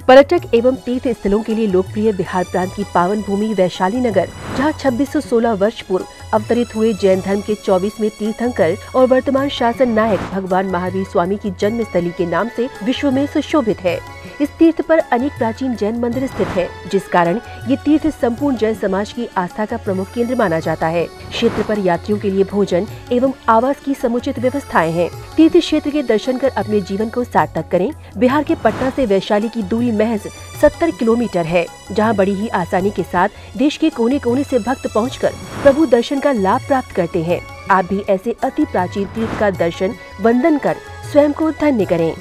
पर्यटक एवं तीर्थ स्थलों के लिए लोकप्रिय बिहार प्रांत की पावन भूमि वैशाली नगर, जहां 2616 वर्ष पूर्व अवतरित हुए जैन धर्म के 24वें तीर्थंकर और वर्तमान शासन नायक भगवान महावीर स्वामी की जन्म स्थली के नाम से विश्व में सुशोभित है। इस तीर्थ पर अनेक प्राचीन जैन मंदिर स्थित है, जिस कारण ये तीर्थ संपूर्ण जैन समाज की आस्था का प्रमुख केंद्र माना जाता है। क्षेत्र पर यात्रियों के लिए भोजन एवं आवास की समुचित व्यवस्थाएं हैं। तीर्थ क्षेत्र के दर्शन कर अपने जीवन को सार्थक करें। बिहार के पटना से वैशाली की दूरी महज 70 किलोमीटर है, जहां बड़ी ही आसानी के साथ देश के कोने कोने से भक्त पहुंचकर प्रभु दर्शन का लाभ प्राप्त करते हैं। आप भी ऐसे अति प्राचीन तीर्थ का दर्शन वंदन कर स्वयं को धन्य करें।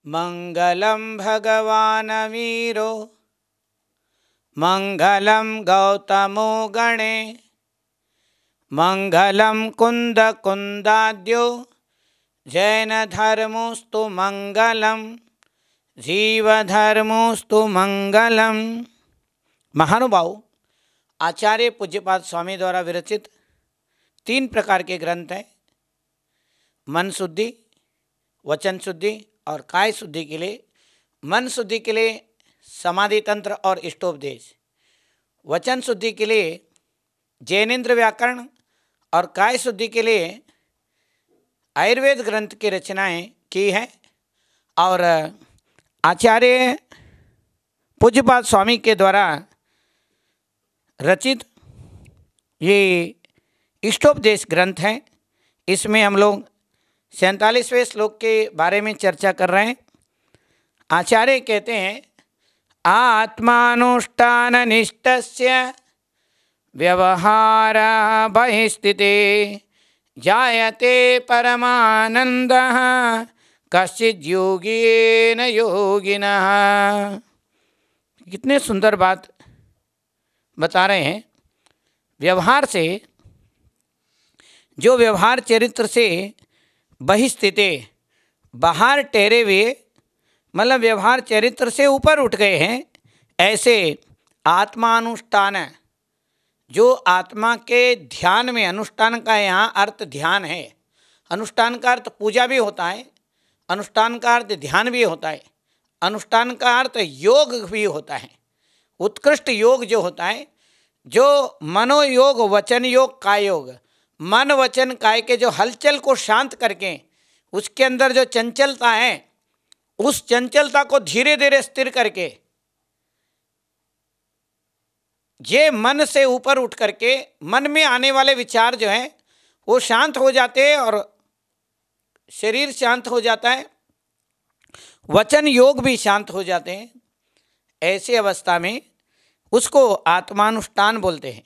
मंगलम भगवान वीरो मंगलम गौतमो गणे मंगलम कुंद कुंदाद्यो जैन धर्मोस्तु मंगलम जीव धर्मोस्तु मंगलम। महानुभाव, आचार्य पूज्यपाद स्वामी द्वारा विरचित 3 प्रकार के ग्रंथ हैं। मन शुद्धि, वचन शुद्धि और काय शुद्धि के लिए। मन शुद्धि के लिए समाधि तंत्र और इष्टोपदेश, वचन शुद्धि के लिए जैनेन्द्र व्याकरण और काय शुद्धि के लिए आयुर्वेद ग्रंथ की रचनाएं की हैं। और आचार्य पूज्यपाद स्वामी के द्वारा रचित ये इष्टोपदेश ग्रंथ हैं। इसमें हम लोग 47वें श्लोक के बारे में चर्चा कर रहे हैं। आचार्य कहते हैं, आत्मानुष्ठान निष्ठस्य व्यवहार बहिस्थिते जायते परमानंदः कश्चिद् योगेन योगिनः। कितने सुंदर बात बता रहे हैं। व्यवहार से, जो व्यवहार चरित्र से बहिस्थिते, बाहर ठहरे हुए, मतलब व्यवहार चरित्र से ऊपर उठ गए हैं, ऐसे आत्मानुष्ठान, जो आत्मा के ध्यान में, अनुष्ठान का यहाँ अर्थ ध्यान है। अनुष्ठान का अर्थ पूजा भी होता है, अनुष्ठान का अर्थ ध्यान भी होता है, अनुष्ठान का अर्थ योग भी होता है। उत्कृष्ट योग जो होता है, जो मनोयोग, वचन योग, काय योग, मन वचन काय के जो हलचल को शांत करके उसके अंदर जो चंचलता है, उस चंचलता को धीरे धीरे स्थिर करके ये मन से ऊपर उठ करके मन में आने वाले विचार जो हैं वो शांत हो जाते हैं और शरीर शांत हो जाता है, वचन योग भी शांत हो जाते हैं। ऐसे अवस्था में उसको आत्मानुष्ठान बोलते हैं।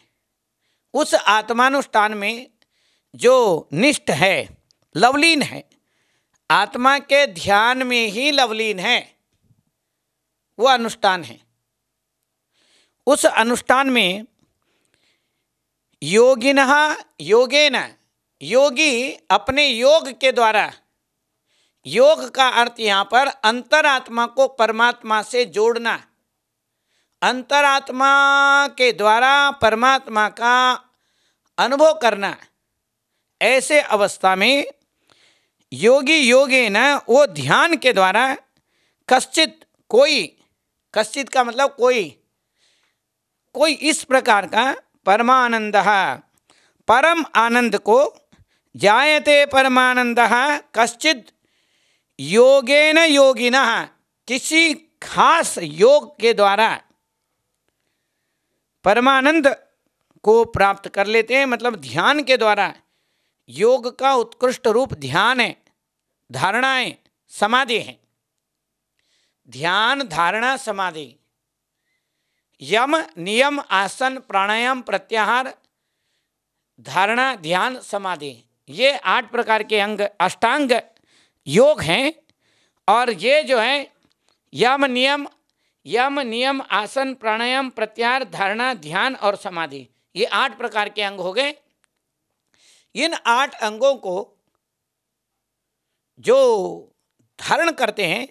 उस आत्मानुष्ठान में जो निष्ठ है, लवलीन है, आत्मा के ध्यान में ही लवलीन है, वो अनुष्ठान है। उस अनुष्ठान में योगिनः योगेन, योगी अपने योग के द्वारा, योग का अर्थ यहाँ पर अंतरात्मा को परमात्मा से जोड़ना, अंतरात्मा के द्वारा परमात्मा का अनुभव करना। ऐसे अवस्था में योगी योगेन, वो ध्यान के द्वारा कश्चित, कोई, कश्चित का मतलब कोई इस प्रकार का परमानंदः, परम आनंद को, जायते परमानंदः कश्चित् योगेन योगिनः, किसी खास योग के द्वारा परमानंद को प्राप्त कर लेते हैं। मतलब ध्यान के द्वारा, योग का उत्कृष्ट रूप ध्यान है, धारणाएं, समाधि है। ध्यान, धारणा, समाधि, यम, नियम, आसन, प्राणायाम, प्रत्याहार, धारणा, ध्यान, समाधि, ये 8 प्रकार के अंग, अष्टांग योग हैं। और ये जो है यम नियम, आसन, प्राणायाम, प्रत्याहार, धारणा, ध्यान और समाधि, ये 8 प्रकार के अंग हो गए। इन 8 अंगों को जो धारण करते हैं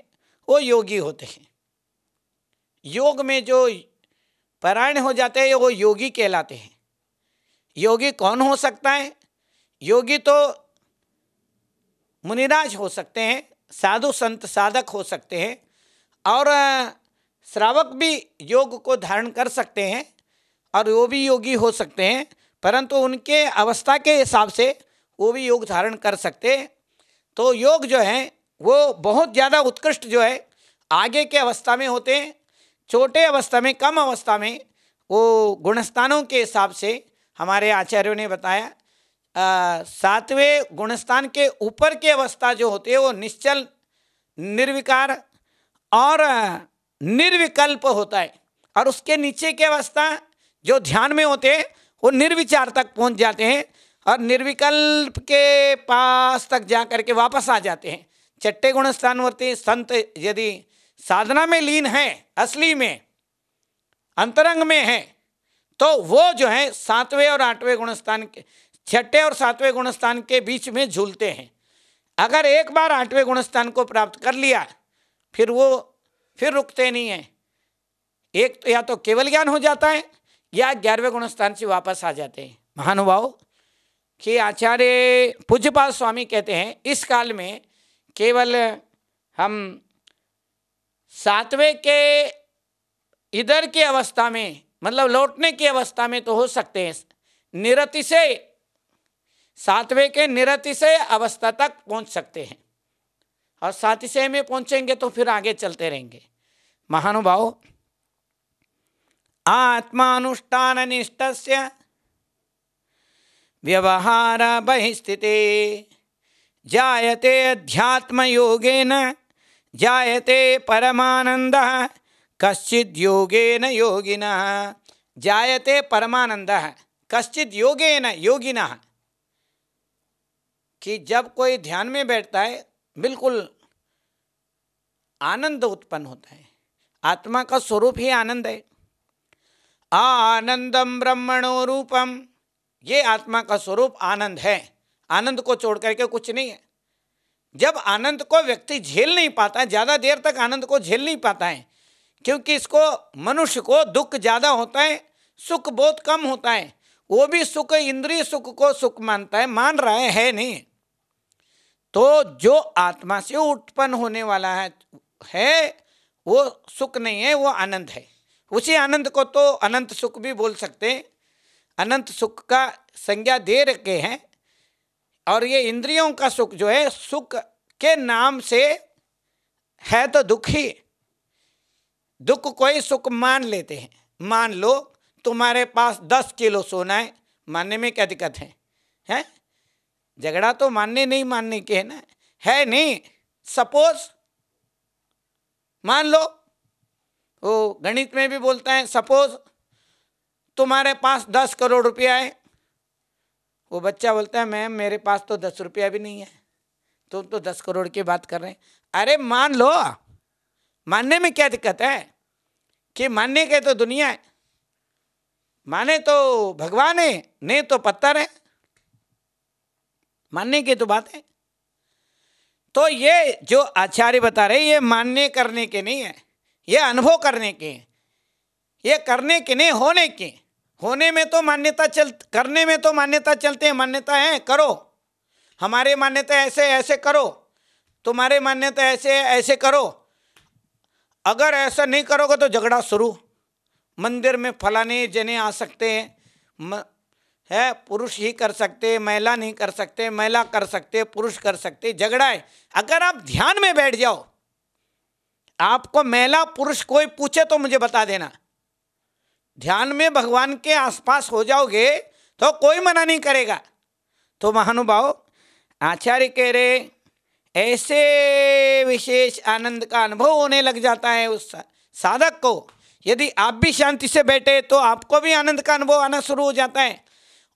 वो योगी होते हैं। योग में जो परायण हो जाते हैं वो योगी कहलाते हैं। योगी कौन हो सकता है? योगी तो मुनिराज हो सकते हैं, साधु संत साधक हो सकते हैं, और श्रावक भी योग को धारण कर सकते हैं, और वो भी योगी हो सकते हैं, परंतु उनके अवस्था के हिसाब से वो भी योग धारण कर सकते हैं। तो योग जो है वो बहुत ज़्यादा उत्कृष्ट जो है आगे के अवस्था में होते हैं। छोटे अवस्था में, कम अवस्था में वो गुणस्थानों के हिसाब से हमारे आचार्यों ने बताया। 7वें गुणस्थान के ऊपर की अवस्था जो होती है वो निश्चल, निर्विकार और निर्विकल्प होता है, और उसके नीचे की अवस्था जो ध्यान में होते हैं वो निर्विचार तक पहुंच जाते हैं, और निर्विकल्प के पास तक जा करके वापस आ जाते हैं। छठे गुणस्थानवर्ती संत यदि साधना में लीन है, असली में अंतरंग में है, तो वो जो है 7वें और 8वें गुणस्थान के, 6ठे और 7वें गुणस्थान के बीच में झूलते हैं। अगर एक बार 8वें गुणस्थान को प्राप्त कर लिया फिर रुकते नहीं हैं। एक तो या तो केवल ज्ञान हो जाता है या 11वें गुणस्थान से वापस आ जाते हैं। महानुभाव कि आचार्य पूज्यपाद स्वामी कहते हैं इस काल में केवल हम 7वें के इधर की अवस्था में, मतलब लौटने की अवस्था में तो हो सकते हैं, निरतिशय 7वें के निरतिशय अवस्था तक पहुंच सकते हैं, और सातिशय में पहुंचेंगे तो फिर आगे चलते रहेंगे। महानुभाव, आत्मानुष्ठान निष्ठस्य व्यवहार बहिस्थिते जायते अध्यात्म योगेन जायते परमानंदः कश्चिद् योगेन योगिनः। जायते परमानंदः कश्चिद् योगेन योगिनः, कि जब कोई ध्यान में बैठता है बिल्कुल आनंद उत्पन्न होता है। आत्मा का स्वरूप ही आनंद है। आनंदम ब्रह्मणो रूपम, ये आत्मा का स्वरूप आनंद है। आनंद को छोड़ करके कुछ नहीं है। जब आनंद को व्यक्ति झेल नहीं पाता है, ज़्यादा देर तक आनंद को झेल नहीं पाता है, क्योंकि इसको, मनुष्य को दुख ज़्यादा होता है, सुख बहुत कम होता है। वो भी सुख, इंद्रिय सुख को सुख मानता है, मान रहा है नहीं। तो जो आत्मा से उत्पन्न होने वाला है वो सुख नहीं है, वो आनंद है। उसी आनंद को तो अनंत सुख भी बोल सकते हैं। अनंत सुख का संज्ञा दे रखे हैं। और ये इंद्रियों का सुख जो है, सुख के नाम से है तो दुख ही। दुख कोई सुख मान लेते हैं। मान लो तुम्हारे पास 10 किलो सोना है, मानने में क्या दिक्कत है? झगड़ा तो मानने नहीं मानने के है ना, है नहीं। सपोज मान लो, वो गणित में भी बोलता है, सपोज तुम्हारे पास 10 करोड़ रुपया है। वो बच्चा बोलता है मैम मेरे पास तो 10 रुपया भी नहीं है, तुम तो 10 करोड़ की बात कर रहे हैं। अरे मान लो, मानने में क्या दिक्कत है? कि मानने के तो दुनिया है, माने तो भगवान है, नहीं तो पत्थर है। मानने की तो बात है। तो ये जो आचार्य बता रहे ये मानने करने के नहीं है, ये अनुभव करने के हैं। ये करने के नहीं, होने के। होने में तो मान्यता करने में तो मान्यता चलते हैं, मान्यता है करो, हमारे मान्यता ऐसे ऐसे करो, तुम्हारे मान्यता ऐसे ऐसे करो। अगर ऐसा नहीं करोगे तो झगड़ा शुरू। मंदिर में फलाने जने आ सकते हैं, है पुरुष ही कर सकते, महिला नहीं कर सकते, महिला कर सकते, पुरुष कर सकते, झगड़ा है। अगर आप ध्यान में बैठ जाओ, आपको महिला पुरुष कोई पूछे तो मुझे बता देना, ध्यान में भगवान के आसपास हो जाओगे तो कोई मना नहीं करेगा। तो महानुभाव, आचार्य कह रहे ऐसे विशेष आनंद का अनुभव होने लग जाता है उस साधक को। यदि आप भी शांति से बैठे तो आपको भी आनंद का अनुभव आना शुरू हो जाता है।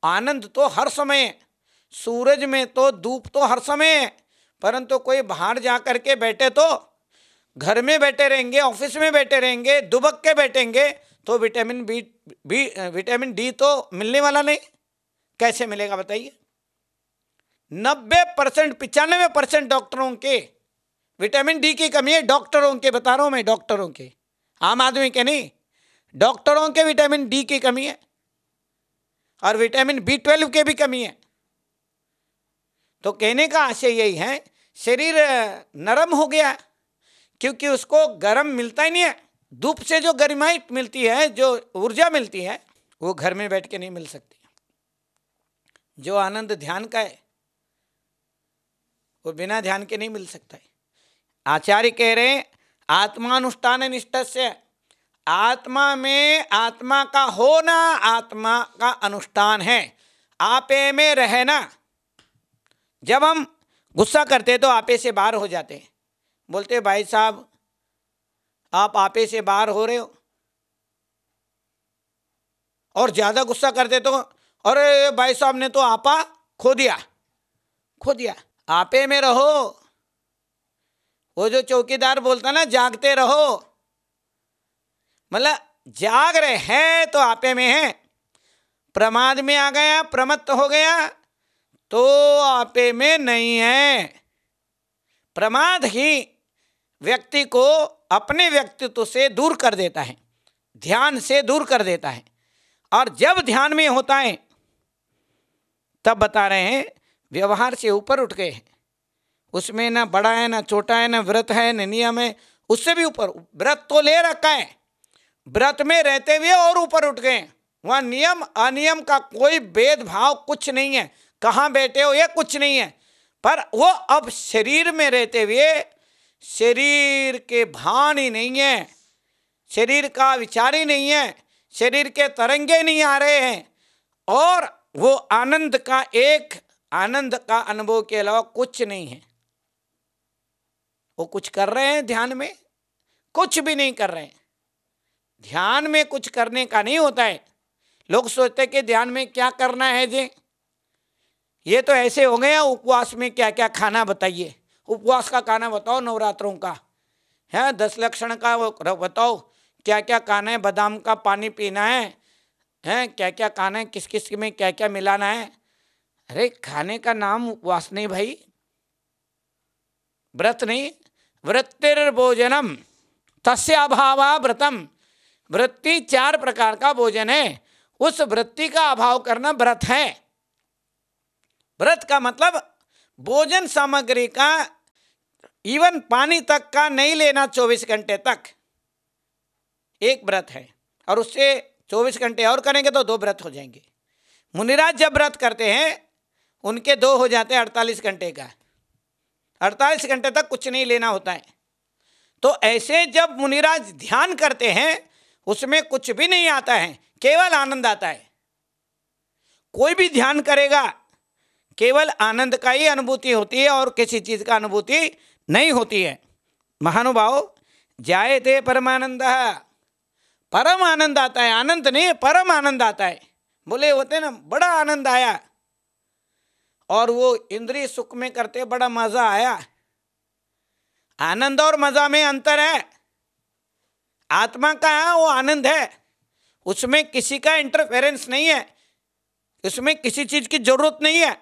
आनंद तो हर समय, सूरज में तो धूप तो हर समय है, परंतु कोई बाहर जा कर के बैठे तो, घर में बैठे रहेंगे, ऑफिस में बैठे रहेंगे, दुबक के बैठेंगे तो विटामिन डी तो मिलने वाला नहीं। कैसे मिलेगा बताइए? 90% 95% डॉक्टरों के विटामिन डी की कमी है। डॉक्टरों के बता रहा हूं मैं, डॉक्टरों के, आम आदमी के नहीं। डॉक्टरों के विटामिन डी की कमी है और विटामिन B12 के भी कमी है। तो कहने का आशय यही है शरीर नरम हो गया, क्योंकि उसको गर्म मिलता ही नहीं है। धूप से जो गर्माई मिलती है, जो ऊर्जा मिलती है, वो घर में बैठ के नहीं मिल सकती। जो आनंद ध्यान का है वो बिना ध्यान के नहीं मिल सकता है। आचार्य कह रहे हैं आत्मानुष्ठान निष्ठस्य, आत्मा में आत्मा का होना आत्मा का अनुष्ठान है, आपे में रहना। जब हम गुस्सा करते तो आपे से बाहर हो जाते हैं, बोलते भाई साहब आप आपे से बाहर हो रहे हो। और ज्यादा गुस्सा करते तो अरे भाई साहब ने तो आपा खो दिया, खो दिया। आपे में रहो। वो जो चौकीदार बोलता ना जागते रहो, मतलब जाग रहे हैं तो आपे में है। प्रमाद में आ गया, प्रमत्त हो गया तो आपे में नहीं है। प्रमाद ही व्यक्ति को अपने व्यक्तित्व से दूर कर देता है, ध्यान से दूर कर देता है। और जब ध्यान में होता है तब बता रहे हैं व्यवहार से ऊपर उठ गए हैं। उसमें ना बड़ा है, ना छोटा है, ना व्रत है, ना नियम है, उससे भी ऊपर। व्रत तो ले रखा है, व्रत में रहते हुए और ऊपर उठ गए। वहाँ नियम अनियम का कोई भेदभाव कुछ नहीं है, कहाँ बैठे हो ये कुछ नहीं है। पर वो अब शरीर में रहते हुए शरीर के भान ही नहीं है, शरीर का विचार ही नहीं है, शरीर के तरंगे नहीं आ रहे हैं। और वो आनंद का एक आनंद का अनुभव के अलावा कुछ नहीं है। वो कुछ कर रहे हैं ध्यान में, कुछ भी नहीं कर रहे हैं। ध्यान में कुछ करने का नहीं होता है। लोग सोचते कि ध्यान में क्या करना है जी, ये तो ऐसे हो गया। उपवास में क्या क्या खाना बताइए, उपवास का खाना बताओ, नवरात्रों का है 10 लक्षण का वो बताओ, क्या क्या खाना है, बादाम का पानी पीना है क्या क्या खाना है, किस किस में क्या क्या मिलाना है। अरे खाने का नाम उपवास नहीं भाई, व्रत नहीं। वृत्तिर्भोजनम तस्य अभावा व्रतम। वृत्ति 4 प्रकार का भोजन है, उस वृत्ति का अभाव करना व्रत है। व्रत का मतलब भोजन सामग्री का इवन पानी तक का नहीं लेना 24 घंटे तक, एक व्रत है। और उससे 24 घंटे और करेंगे तो 2 व्रत हो जाएंगे। मुनिराज जब व्रत करते हैं उनके 2 हो जाते हैं 48 घंटे का। 48 घंटे तक कुछ नहीं लेना होता है। तो ऐसे जब मुनिराज ध्यान करते हैं उसमें कुछ भी नहीं आता है, केवल आनंद आता है। कोई भी ध्यान करेगा केवल आनंद का ही अनुभूति होती है और किसी चीज का अनुभूति नहीं होती है। महानुभाव जायते परमानंद, परम आनंद आता है, आनंद नहीं परम आनंद आता है। बोले होते ना बड़ा आनंद आया, और वो इंद्रिय सुख में करते बड़ा मजा आया। आनंद और मजा में अंतर है। आत्मा का है वो आनंद है, उसमें किसी का इंटरफेरेंस नहीं है, उसमें किसी चीज की जरूरत नहीं है।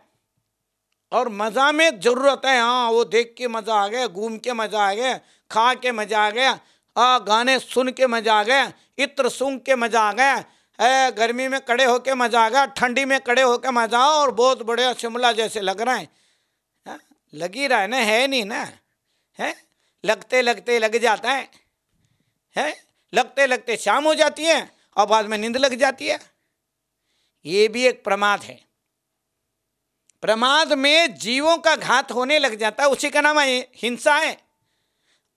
और मजा में जरूरत है, हाँ वो देख के मजा आ गया, घूम के मजा आ गया, खा के मजा आ गया, गाने सुन के मजा आ गया, इत्र सूंघ के मजा आ गया, गर्मी में खड़े होके मजा आ गया, ठंडी में खड़े होके मजा आ, और बहुत बढ़िया शिमला जैसे लग रहा है। लग ही रहा है ना, है नहीं ना, है लगते लगते लग जाता है लगते लगते शाम हो जाती है और बाद में नींद लग जाती है। ये भी एक प्रमाद है। प्रमाद में जीवों का घात होने लग जाता है, उसी का नाम है हिंसा है।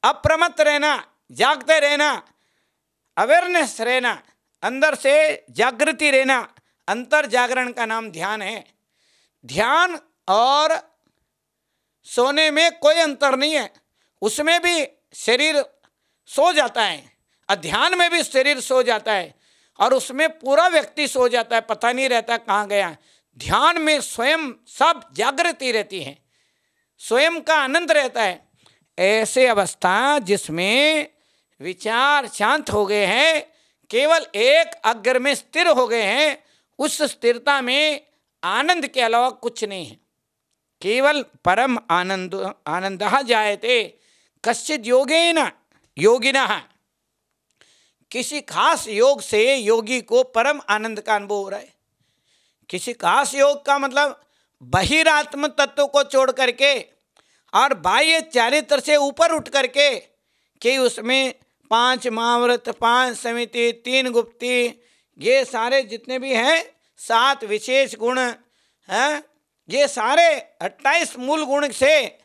अप्रमत्त रहना, जागते रहना, अवेयरनेस रहना, अंदर से जागृति रहना, अंतर जागरण का नाम ध्यान है। ध्यान और सोने में कोई अंतर नहीं है, उसमें भी शरीर सो जाता है और ध्यान में भी शरीर सो जाता है, और उसमें पूरा व्यक्ति सो जाता है, पता नहीं रहता कहाँ गया। ध्यान में स्वयं सब जागृति रहती है, स्वयं का आनंद रहता है। ऐसे अवस्था जिसमें विचार शांत हो गए हैं, केवल एक अग्र में स्थिर हो गए हैं, उस स्थिरता में आनंद के अलावा कुछ नहीं है, केवल परम आनंद। आनंदः जायते कश्चित् योगेन योगिनः। किसी खास योग से योगी को परम आनंद का अनुभव हो रहा है। किसी खास योग का मतलब बहिरात्म तत्व को छोड़ करके और बाह्य चारित्र से ऊपर उठ करके कि उसमें 5 महाव्रत, 5 समिति, 3 गुप्ती, ये सारे जितने भी हैं 7 विशेष गुण हैं, ये सारे 28 मूल गुण से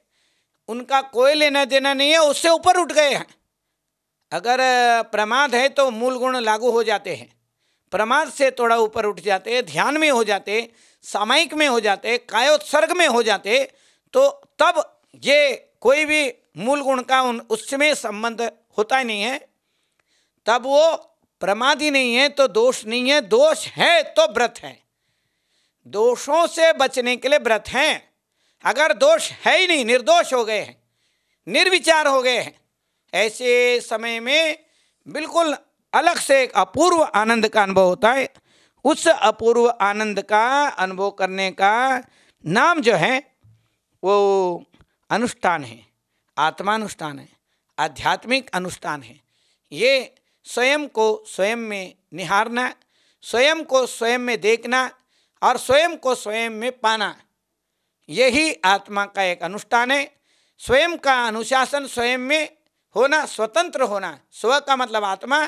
उनका कोई लेना देना नहीं है, उससे ऊपर उठ गए हैं। अगर प्रमाद है तो मूल गुण लागू हो जाते हैं, प्रमाद से थोड़ा ऊपर उठ जाते, ध्यान में हो जाते, सामायिक में हो जाते, कायोत्सर्ग में हो जाते, तो तब ये कोई भी मूल गुण का उसमें संबंध होता ही नहीं है, तब वो प्रमाद ही नहीं है, तो दोष नहीं है। दोष है तो व्रत है, दोषों से बचने के लिए व्रत हैं। अगर दोष है ही नहीं, निर्दोष हो गए हैं, निर्विचार हो गए हैं, ऐसे समय में बिल्कुल अलग से एक अपूर्व आनंद का अनुभव होता है। उस अपूर्व आनंद का अनुभव करने का नाम जो है वो अनुष्ठान है, आत्मानुष्ठान है, आध्यात्मिक अनुष्ठान है। ये स्वयं को स्वयं में निहारना, स्वयं को स्वयं में देखना और स्वयं को स्वयं में पाना, यही आत्मा का एक अनुष्ठान है। स्वयं का अनुशासन स्वयं में होना, स्वतंत्र होना। स्व का मतलब आत्मा,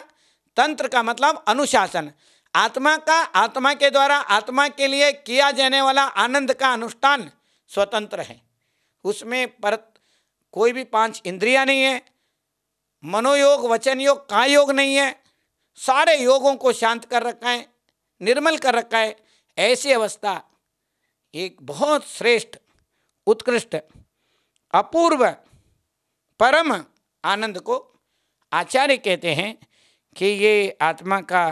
तंत्र का मतलब अनुशासन। आत्मा का, आत्मा के द्वारा आत्मा के लिए किया जाने वाला आनंद का अनुष्ठान स्वतंत्र है। उसमें पर कोई भी 5 इंद्रियां नहीं है, मनोयोग, वचन योग, काय योग नहीं है, सारे योगों को शांत कर रखा है, निर्मल कर रखा है। ऐसी अवस्था एक बहुत श्रेष्ठ, उत्कृष्ट, अपूर्व, परम आनंद को आचार्य कहते हैं कि ये आत्मा का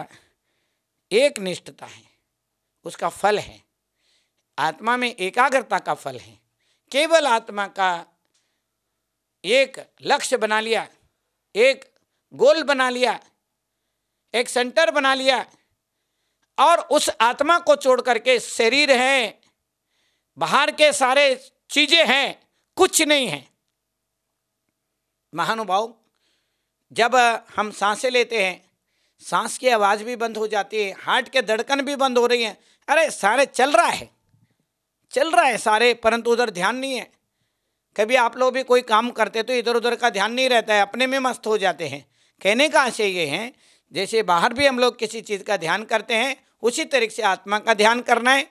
एक निष्ठता है, उसका फल है। आत्मा में एकाग्रता का फल है। केवल आत्मा का एक लक्ष्य बना लिया, एक गोल बना लिया, एक सेंटर बना लिया, और उस आत्मा को छोड़ करके शरीर है, बाहर के सारे चीजें हैं, कुछ नहीं है। महानुभाव, जब हम सांसें लेते हैं, सांस की आवाज़ भी बंद हो जाती है, हार्ट के धड़कन भी बंद हो रही हैं, अरे सारे चल रहा है सारे, परंतु उधर ध्यान नहीं है। कभी आप लोग भी कोई काम करते तो इधर उधर का ध्यान नहीं रहता है, अपने में मस्त हो जाते हैं। कहने का आशय ये है, जैसे बाहर भी हम लोग किसी चीज़ का ध्यान करते हैं, उसी तरीके से आत्मा का ध्यान करना है।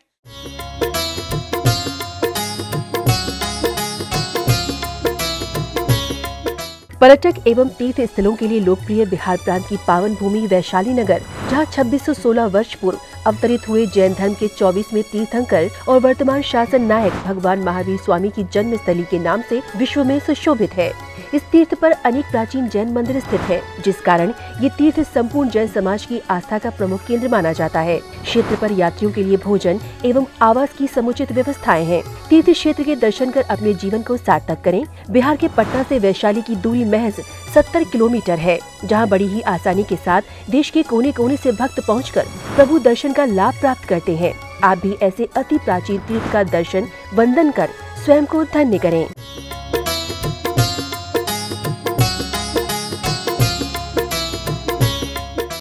पर्यटक एवं तीर्थ स्थलों के लिए लोकप्रिय बिहार प्रांत की पावन भूमि वैशाली नगर, जहां 2616 वर्ष पूर्व अवतरित हुए जैन धर्म के 24वें तीर्थंकर और वर्तमान शासन नायक भगवान महावीर स्वामी की जन्मस्थली के नाम से विश्व में सुशोभित है। इस तीर्थ पर अनेक प्राचीन जैन मंदिर स्थित है, जिस कारण ये तीर्थ संपूर्ण जैन समाज की आस्था का प्रमुख केंद्र माना जाता है। क्षेत्र पर यात्रियों के लिए भोजन एवं आवास की समुचित व्यवस्थाएं हैं। तीर्थ क्षेत्र के दर्शन कर अपने जीवन को सार्थक करें। बिहार के पटना से वैशाली की दूरी महज 70 किलोमीटर है, जहां बड़ी ही आसानी के साथ देश के कोने कोने से भक्त पहुंचकर प्रभु दर्शन का लाभ प्राप्त करते हैं। आप भी ऐसे अति प्राचीन तीर्थ का दर्शन वंदन कर स्वयं को धन्य करें।